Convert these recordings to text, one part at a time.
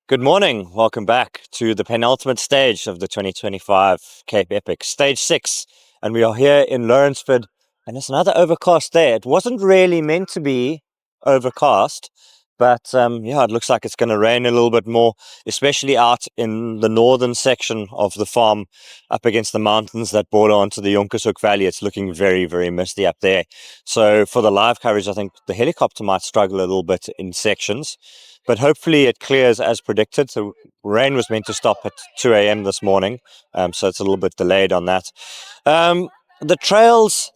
Good morning. Welcome back to the penultimate stage of the 2025 Cape Epic, stage 6. And we are here in Lawrenceford, and it's another overcast day. It wasn't really meant to be overcast, but it looks like it's going to rain a little bit more, especially out in the northern section of the farm up against the mountains that border onto the Jonkershoek Valley. It's looking very, very misty up there. So for the live coverage, I think the helicopter might struggle a little bit in sections. But hopefully it clears as predicted. So rain was meant to stop at 2 a.m. this morning, so it's a little bit delayed on that. The trails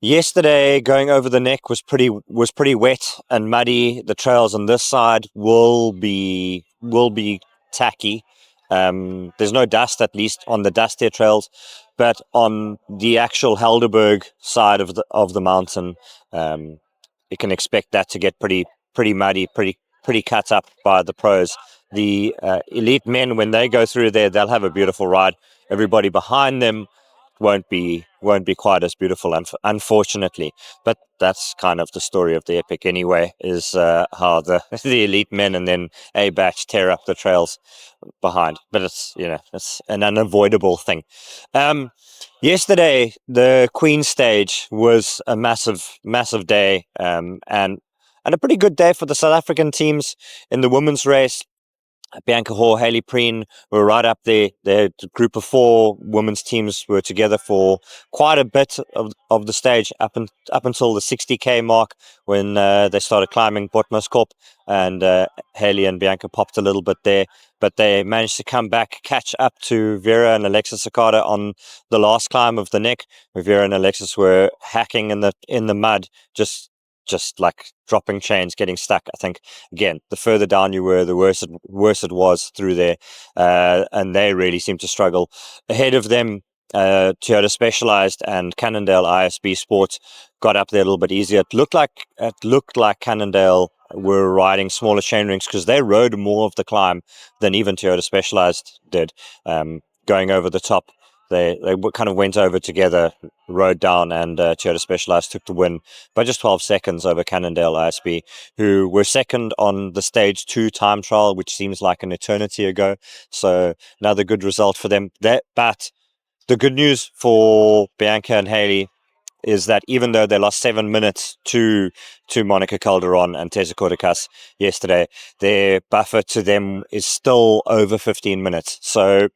yesterday going over the neck was pretty wet and muddy. The trails on this side will be tacky. There's no dust, at least on the dustier trails, but on the actual Helderberg side of the mountain, you can expect that to get pretty muddy, pretty cut up by the pros. The elite men, when they go through there, they'll have a beautiful ride. Everybody behind them won't be quite as beautiful, unfortunately. But that's kind of the story of the epic anyway, is how the elite men and then A batch tear up the trails behind. But it's an unavoidable thing. Yesterday the Queen stage was a massive day, and a pretty good day for the South African teams in the women's race. Bianca Hoare, Hayley Preen were right up there. The group of 4 women's teams were together for quite a bit of the stage up until the 60k mark, when they started climbing Botmaskop, and Hayley and Bianca popped a little bit there, but they managed to come back, catch up to Vera and Alexis Sakata on the last climb of the neck, where Vera and Alexis were hacking in the mud, just like dropping chains, getting stuck. I think, again, the further down you were, the worse it was through there, and they really seemed to struggle. Ahead of them, Toyota Specialized and Cannondale ISB Sports got up there a little bit easier. It looked like Cannondale were riding smaller chain rings because they rode more of the climb than even Toyota Specialized did, going over the top. They kind of went over together, rode down, and Toyota Specialized took the win by just 12 seconds over Cannondale ISB, who were second on the stage 2 time trial, which seems like an eternity ago. So another good result for them. But the good news for Bianca and Hayley is that even though they lost 7 minutes to Monica Calderon and Tessa Kortekas yesterday, their buffer to them is still over 15 minutes. So,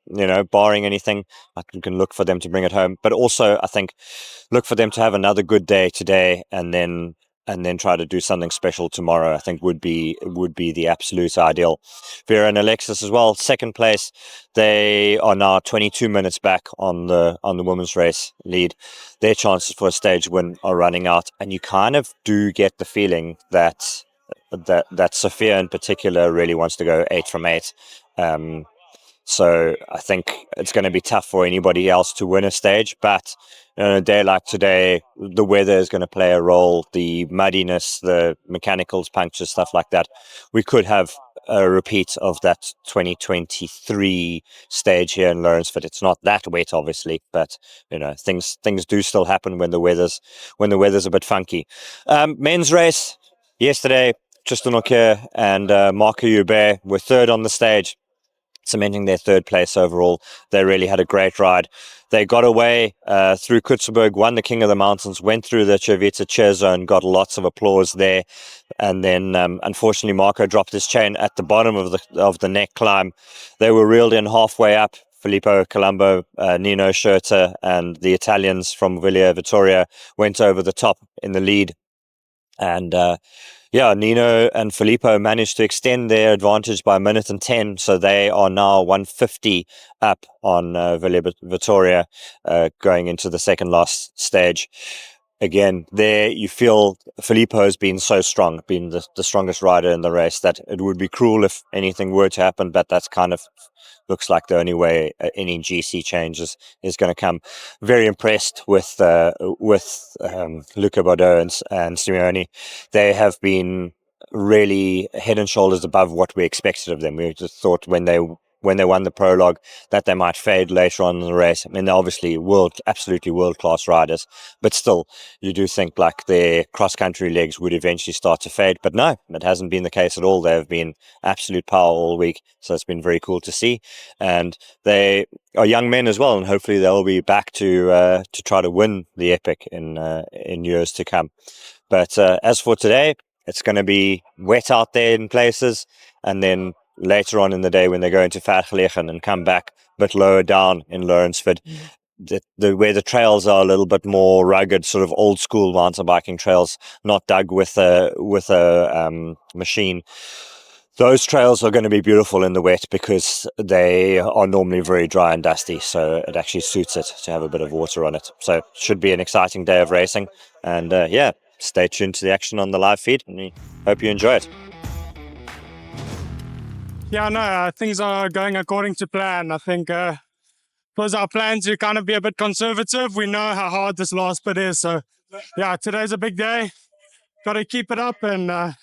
barring anything, I can look for them to bring it home. But also, I think, look for them to have another good day today, and then try to do something special tomorrow. I think would be the absolute ideal. Vera and Alexis as well, second place. They are now 22 minutes back on the women's race lead. Their chances for a stage win are running out, and you kind of do get the feeling that Sophia in particular really wants to go 8 from 8. So I think it's going to be tough for anybody else to win a stage, but on a day like today, the weather is going to play a role, the muddiness, the mechanicals, punctures, stuff like that. We could have a repeat of that 2023 stage here in Lawrenceford. It's not that wet, obviously, but things do still happen when the weather's a bit funky. Men's race yesterday, Tristan Nortje and Marco Joubert were third on the stage, cementing their third place overall. They really had a great ride. They got away through Kutzelberg, won the King of the Mountains, went through the Chevita chair zone, got lots of applause there. And then, unfortunately, Marco dropped his chain at the bottom of the neck climb. They were reeled in halfway up. Filipo, Colombo, Nino, Schurter, and the Italians from Willier Vittoria went over the top in the lead. And Nino and Filipo managed to extend their advantage by 1:10, so they are now 150 up on Willier Vittoria going into the second last stage. Again, there you feel Filipo has been so strong, been the strongest rider in the race, that it would be cruel if anything were to happen, but that's kind of looks like the only way any GC changes is going to come. Very impressed with Luca Braidot and Simone. They have been really head and shoulders above what we expected of them. We just thought when they when they won the prologue that they might fade later on in the race. I mean, they're obviously absolutely world-class riders, but still, you do think like their cross-country legs would eventually start to fade. But no, it hasn't been the case at all. They've been absolute power all week, so it's been very cool to see. And they are young men as well, and hopefully they'll be back to try to win the Epic in years to come. But as for today, it's going to be wet out there in places, and then later on in the day when they go into Vergelegen and come back a bit lower down in Lawrenceford, where the trails are a little bit more rugged, sort of old school mountain biking trails, not dug with a machine. Those trails are going to be beautiful in the wet because they are normally very dry and dusty, so it actually suits it to have a bit of water on it. So it should be an exciting day of racing, and stay tuned to the action on the live feed, and we hope you enjoy it. Yeah, no, things are going according to plan. I think it was our plan to kind of be a bit conservative. We know how hard this last bit is, so yeah, today's a big day. Got to keep it up and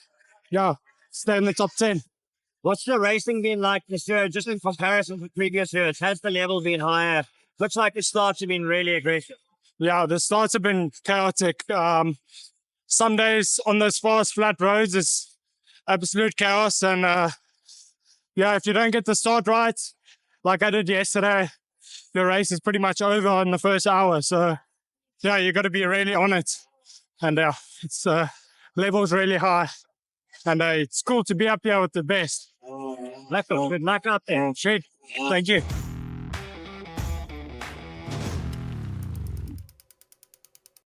stay in the top 10. What's the racing been like this year, just in comparison to previous years? Has the level been higher? Looks like the starts have been really aggressive. Yeah, the starts have been chaotic. Some days on those fast, flat roads is absolute chaos. And if you don't get the start right, like I did yesterday, the race is pretty much over in the first hour. So, yeah, you got to be really on it. And it's level's really high. And it's cool to be up here with the best. Good luck out there. Shit. Thank you.